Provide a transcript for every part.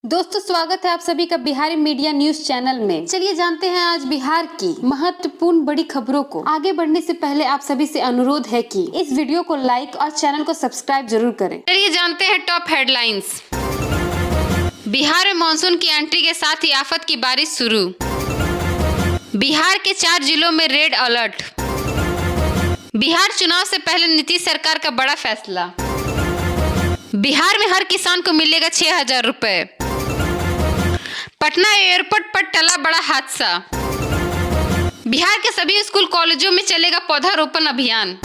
दोस्तों स्वागत है आप सभी का बिहारी मीडिया न्यूज चैनल में। चलिए जानते हैं आज बिहार की महत्वपूर्ण बड़ी खबरों को। आगे बढ़ने से पहले आप सभी से अनुरोध है कि इस वीडियो को लाइक और चैनल को सब्सक्राइब जरूर करें। चलिए जानते हैं टॉप हेडलाइंस। बिहार में मानसून की एंट्री के साथ ही आफत की बारिश शुरू। बिहार के 4 जिलों में रेड अलर्ट। बिहार चुनाव से पहले नीतीश सरकार का बड़ा फैसला। बिहार में हर किसान को मिलेगा 6,000 रुपए। पटना एयरपोर्ट पर टला बड़ा हादसा। बिहार के सभी स्कूल कॉलेजों में चलेगा पौधारोपण अभियान।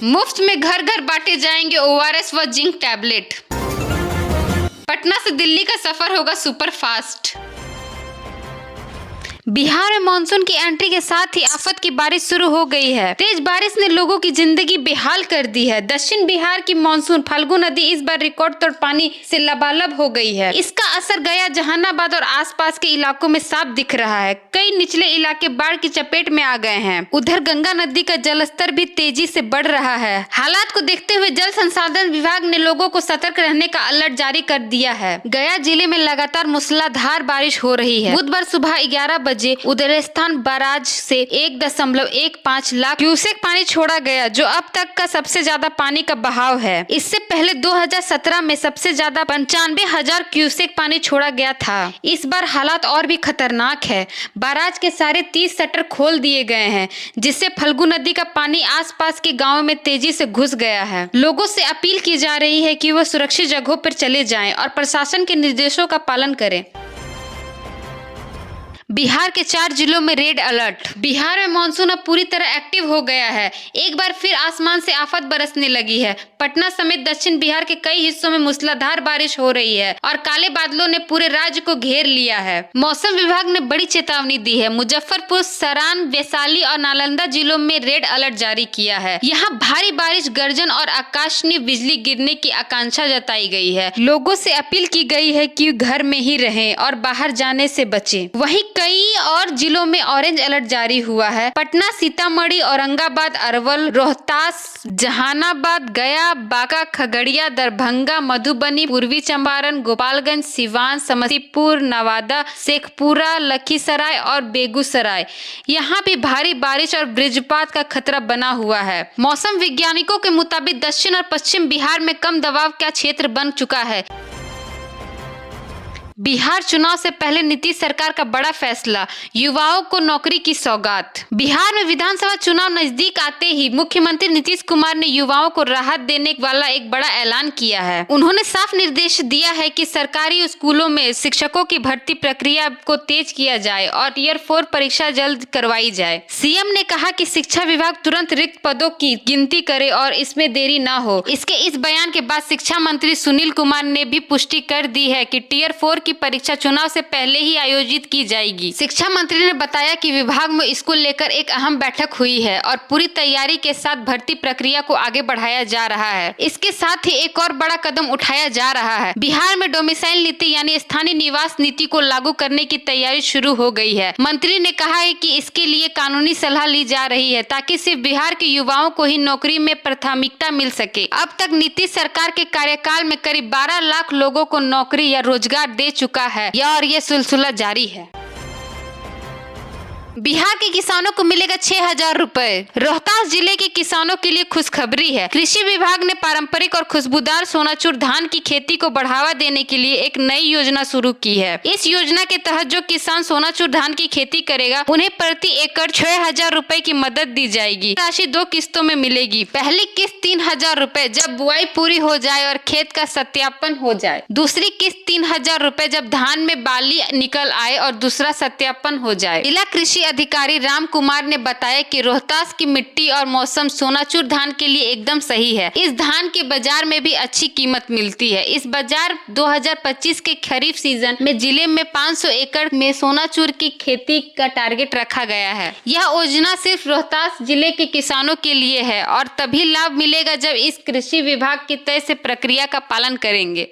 मुफ्त में घर घर बांटे जाएंगे ORS व जिंक टैबलेट। पटना से दिल्ली का सफर होगा सुपर फास्ट। बिहार में मानसून की एंट्री के साथ ही आफत की बारिश शुरू हो गई है। तेज बारिश ने लोगों की जिंदगी बेहाल कर दी है। दक्षिण बिहार की मानसून फाल्गु नदी इस बार रिकॉर्ड तोड़ पानी से लबालब हो गई है। इसका असर गया, जहानाबाद और आसपास के इलाकों में साफ दिख रहा है। कई निचले इलाके बाढ़ की चपेट में आ गए हैं। उधर गंगा नदी का जलस्तर भी तेजी से बढ़ रहा है। हालात को देखते हुए जल संसाधन विभाग ने लोगों को सतर्क रहने का अलर्ट जारी कर दिया है। गया जिले में लगातार मूसलाधार बारिश हो रही है। बुधवार सुबह 11 बजे उदयस्थान बैराज से 1.15 लाख क्यूसेक पानी छोड़ा गया, जो अब तक का सबसे ज्यादा पानी का बहाव है। इससे पहले 2017 में सबसे ज्यादा 95,000 क्यूसेक पानी छोड़ा गया था। इस बार हालात और भी खतरनाक है। बैराज के सारे 30 शटर खोल दिए गए हैं, जिससे फाल्गु नदी का पानी आसपास के गाँव में तेजी से घुस गया है। लोगों से अपील की जा रही है कि वह सुरक्षित जगहों पर चले जाएं और प्रशासन के निर्देशों का पालन करें। बिहार के 4 जिलों में रेड अलर्ट। बिहार में मानसून अब पूरी तरह एक्टिव हो गया है। एक बार फिर आसमान से आफत बरसने लगी है। पटना समेत दक्षिण बिहार के कई हिस्सों में मूसलाधार बारिश हो रही है और काले बादलों ने पूरे राज्य को घेर लिया है। मौसम विभाग ने बड़ी चेतावनी दी है। मुजफ्फरपुर, सरान, वैशाली और नालंदा जिलों में रेड अलर्ट जारी किया है। यहाँ भारी बारिश, गर्जन और आकाशीय बिजली गिरने की आकांक्षा जताई गई है। लोगों से अपील की गई है कि घर में ही रहें और बाहर जाने से बचें। वहीं कई और जिलों में ऑरेंज अलर्ट जारी हुआ है। पटना, सीतामढ़ी, औरंगाबाद, अरवल, रोहतास, जहानाबाद, गया, बांका, खगड़िया, दरभंगा, मधुबनी, पूर्वी चंपारण, गोपालगंज, सिवान, समस्तीपुर, नवादा, शेखपुरा, लखीसराय और बेगूसराय, यहाँ भी भारी बारिश और वज्रपात का खतरा बना हुआ है। मौसम वैज्ञानिकों के मुताबिक दक्षिण और पश्चिम बिहार में कम दबाव का क्षेत्र बन चुका है। बिहार चुनाव से पहले नीतीश सरकार का बड़ा फैसला, युवाओं को नौकरी की सौगात। बिहार में विधानसभा चुनाव नजदीक आते ही मुख्यमंत्री नीतीश कुमार ने युवाओं को राहत देने वाला एक बड़ा ऐलान किया है। उन्होंने साफ निर्देश दिया है कि सरकारी स्कूलों में शिक्षकों की भर्ती प्रक्रिया को तेज किया जाए और टियर 4 परीक्षा जल्द करवाई जाए। सीएम ने कहा कि शिक्षा विभाग तुरंत रिक्त पदों की गिनती करे और इसमें देरी न हो। इसके इस बयान के बाद शिक्षा मंत्री सुनील कुमार ने भी पुष्टि कर दी है कि टियर 4 की परीक्षा चुनाव से पहले ही आयोजित की जाएगी। शिक्षा मंत्री ने बताया कि विभाग में इसको लेकर एक अहम बैठक हुई है और पूरी तैयारी के साथ भर्ती प्रक्रिया को आगे बढ़ाया जा रहा है। इसके साथ ही एक और बड़ा कदम उठाया जा रहा है। बिहार में डोमिसाइल नीति यानी स्थानीय निवास नीति को लागू करने की तैयारी शुरू हो गई है। मंत्री ने कहा है कि इसके लिए कानूनी सलाह ली जा रही है, ताकि सिर्फ बिहार के युवाओं को ही नौकरी में प्राथमिकता मिल सके। अब तक नीतीश सरकार के कार्यकाल में करीब 12 लाख लोगों को नौकरी या रोजगार दे चुका है और ये सिलसिला जारी है। बिहार के किसानों को मिलेगा 6,000 रुपए। रोहतास जिले के किसानों के लिए खुशखबरी है। कृषि विभाग ने पारंपरिक और खुशबूदार सोनाचूर धान की खेती को बढ़ावा देने के लिए एक नई योजना शुरू की है। इस योजना के तहत जो किसान सोनाचूर धान की खेती करेगा, उन्हें प्रति एकड़ 6,000 रुपए की मदद दी जाएगी। राशि 2 किस्तों में मिलेगी। पहली किस्त 3,000 रुपए जब बुआई पूरी हो जाए और खेत का सत्यापन हो जाए। दूसरी किस्त 3,000 रुपए जब धान में बाली निकल आए और दूसरा सत्यापन हो जाए। जिला कृषि अधिकारी राम कुमार ने बताया कि रोहतास की मिट्टी और मौसम सोनाचूर धान के लिए एकदम सही है। इस धान के बाजार में भी अच्छी कीमत मिलती है। इस बाजार 2025 के खरीफ सीजन में जिले में 500 एकड़ में सोनाचूर की खेती का टारगेट रखा गया है। यह योजना सिर्फ रोहतास जिले के किसानों के लिए है और तभी लाभ मिलेगा जब इस कृषि विभाग की तय से प्रक्रिया का पालन करेंगे।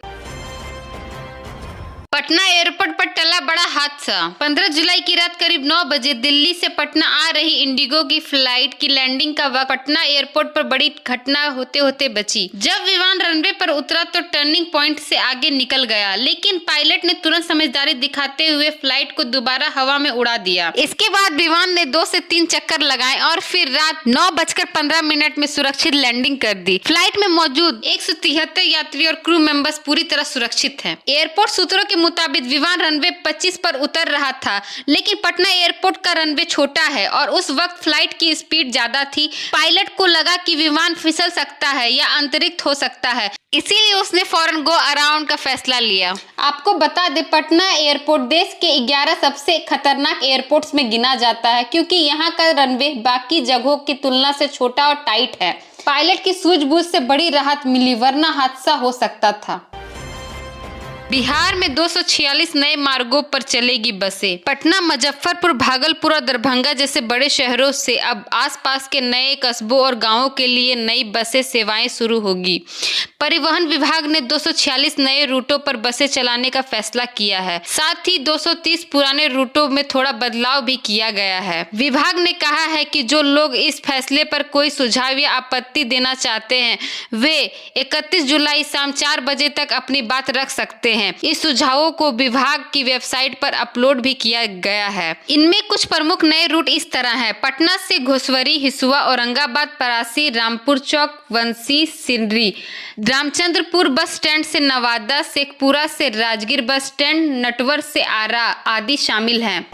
पटना एयरपोर्ट पर टला बड़ा हादसा। 15 जुलाई की रात करीब 9 बजे दिल्ली से पटना आ रही इंडिगो की फ्लाइट की लैंडिंग का वक्त पटना एयरपोर्ट पर बड़ी घटना होते होते बची। जब विमान रनवे पर उतरा तो टर्निंग पॉइंट से आगे निकल गया, लेकिन पायलट ने तुरंत समझदारी दिखाते हुए फ्लाइट को दोबारा हवा में उड़ा दिया। इसके बाद विमान ने 2 से 3 चक्कर लगाए और फिर रात 9:15 में सुरक्षित लैंडिंग कर दी। फ्लाइट में मौजूद 173 यात्री और क्रू मेंबर्स पूरी तरह सुरक्षित हैं। एयरपोर्ट सूत्रों के मुताबिक विमान रनवे 25 पर उतर रहा था, लेकिन पटना एयरपोर्ट का रनवे छोटा है और उस वक्त फ्लाइट की स्पीड ज्यादा थी। पायलट को लगा कि विमान फिसल सकता है या अंतरिक्ष हो सकता है, इसीलिए उसने फौरन गो अराउंड का फैसला लिया। आपको बता दें, पटना एयरपोर्ट देश के 11 सबसे खतरनाक एयरपोर्ट्स में गिना जाता है, क्योंकि यहाँ का रनवे बाकी जगहों की तुलना से छोटा और टाइट है। पायलट की सूझबूझ से बड़ी राहत मिली, वरना हादसा हो सकता था। बिहार में 246 नए मार्गों पर चलेगी बसें। पटना, मुजफ्फरपुर, भागलपुर और दरभंगा जैसे बड़े शहरों से अब आसपास के नए कस्बों और गांवों के लिए नई बसें सेवाएं शुरू होगी। परिवहन विभाग ने 246 नए रूटों पर बसें चलाने का फैसला किया है। साथ ही 230 पुराने रूटों में थोड़ा बदलाव भी किया गया है। विभाग ने कहा है कि जो लोग इस फैसले पर कोई सुझाव या आपत्ति देना चाहते हैं, वे 31 जुलाई शाम 4 बजे तक अपनी बात रख सकते हैं। इस सुझावों को विभाग की वेबसाइट पर अपलोड भी किया गया है। इनमें कुछ प्रमुख नए रूट इस तरह हैं: पटना से घोसवरी, हिसुआ, औरंगाबाद, परासी, रामपुर चौक, वंशी, सिंदरी, रामचंद्रपुर बस स्टैंड से नवादा, शेखपुरा से राजगीर बस स्टैंड, नटवर से आरा आदि शामिल हैं।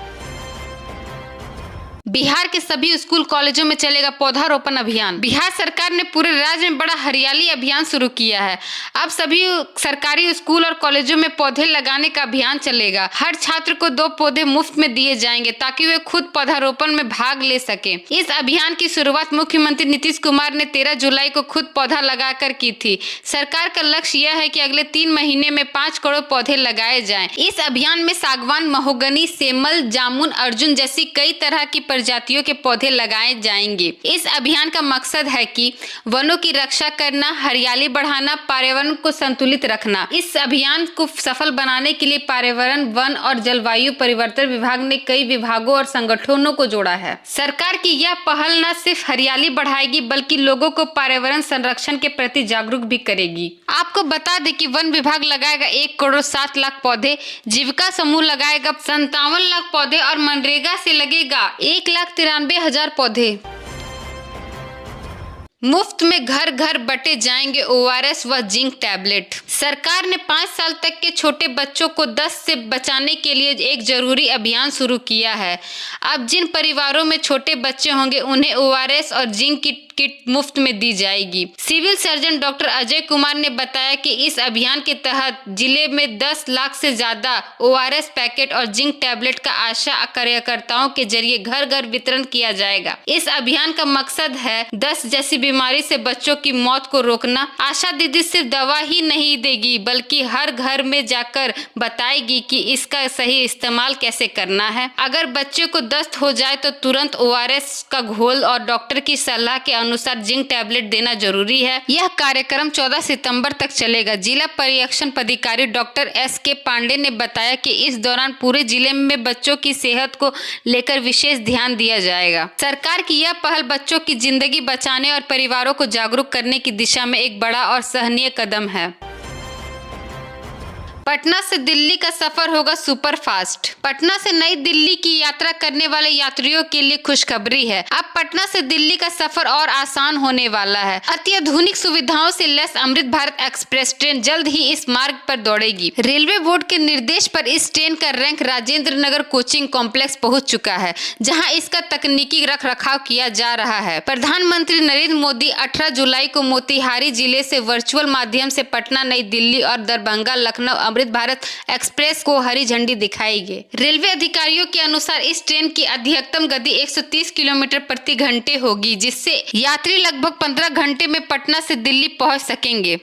बिहार के सभी स्कूल कॉलेजों में चलेगा पौधारोपण अभियान। बिहार सरकार ने पूरे राज्य में बड़ा हरियाली अभियान शुरू किया है। अब सभी सरकारी स्कूल और कॉलेजों में पौधे लगाने का अभियान चलेगा। हर छात्र को 2 पौधे मुफ्त में दिए जाएंगे ताकि वे खुद पौधारोपण में भाग ले सके। इस अभियान की शुरुआत मुख्यमंत्री नीतीश कुमार ने 13 जुलाई को खुद पौधा लगाकर की थी। सरकार का लक्ष्य यह है कि अगले 3 महीने में 5 करोड़ पौधे लगाए जाएं। इस अभियान में सागवान, महोगनी, सेमल, जामुन, अर्जुन जैसी कई तरह की प्रजातियों के पौधे लगाए जाएंगे। इस अभियान का मकसद है कि वनों की रक्षा करना, हरियाली बढ़ाना, पर्यावरण को संतुलित रखना। इस अभियान को सफल बनाने के लिए पर्यावरण, वन और जलवायु परिवर्तन विभाग ने कई विभागों और संगठनों को जोड़ा है। सरकार की यह पहल न सिर्फ हरियाली बढ़ाएगी बल्कि लोगों को पर्यावरण संरक्षण के प्रति जागरूक भी करेगी। आपको बता दें कि वन विभाग लगाएगा 1 करोड़ 7 लाख पौधे, जीविका समूह लगाएगा 57 लाख पौधे और मनरेगा से लगेगा 1,93,000 पौधे। मुफ्त में घर घर बंटे जाएंगे ORS व जिंक टैबलेट। सरकार ने 5 साल तक के छोटे बच्चों को दस्त से बचाने के लिए एक जरूरी अभियान शुरू किया है। अब जिन परिवारों में छोटे बच्चे होंगे उन्हें ORS और जिंक की किट मुफ्त में दी जाएगी। Civil surgeon doctor Ajay Kumar ने बताया कि इस अभियान के तहत जिले में 10 लाख से ज्यादा ORS पैकेट और जिंक टैबलेट का आशा कार्यकर्ताओं के जरिए घर घर वितरण किया जाएगा। इस अभियान का मकसद है दस्त जैसी बीमारी से बच्चों की मौत को रोकना। आशा दीदी सिर्फ दवा ही नहीं देगी बल्कि हर घर में जाकर बताएगी कि इसका सही इस्तेमाल कैसे करना है। अगर बच्चे को दस्त हो जाए तो तुरंत ORS का घोल और डॉक्टर की सलाह के अनुसार जिंक टैबलेट देना जरूरी है। यह कार्यक्रम 14 सितंबर तक चलेगा। जिला पर्यवेक्षण पदाधिकारी डॉक्टर SK पांडे ने बताया कि इस दौरान पूरे जिले में बच्चों की सेहत को लेकर विशेष ध्यान दिया जाएगा। सरकार की यह पहल बच्चों की जिंदगी बचाने और परिवारों को जागरूक करने की दिशा में एक बड़ा और सराहनीय कदम है। पटना से दिल्ली का सफर होगा सुपर फास्ट। पटना से नई दिल्ली की यात्रा करने वाले यात्रियों के लिए खुशखबरी है। अब पटना से दिल्ली का सफर और आसान होने वाला है। अत्याधुनिक सुविधाओं से lace Amrit Bharat express train जल्द ही इस मार्ग पर दौड़ेगी। रेलवे बोर्ड के निर्देश पर इस ट्रेन का rank Rajendra Nagar coaching complex पहुंच चुका है, जहां इसका तकनीकी रखरखाव किया जा रहा है। प्रधानमंत्री नरेंद्र मोदी 18 जुलाई को मोतिहारी जिले से वर्चुअल माध्यम से पटना, नई दिल्ली और दरभंगा, लखनऊ अमृत भारत एक्सप्रेस को हरी झंडी दिखाएंगे। रेलवे अधिकारियों के अनुसार इस ट्रेन की अधिकतम गति 130 किलोमीटर प्रति घंटे होगी, जिससे यात्री लगभग 15 घंटे में पटना से दिल्ली पहुंच सकेंगे।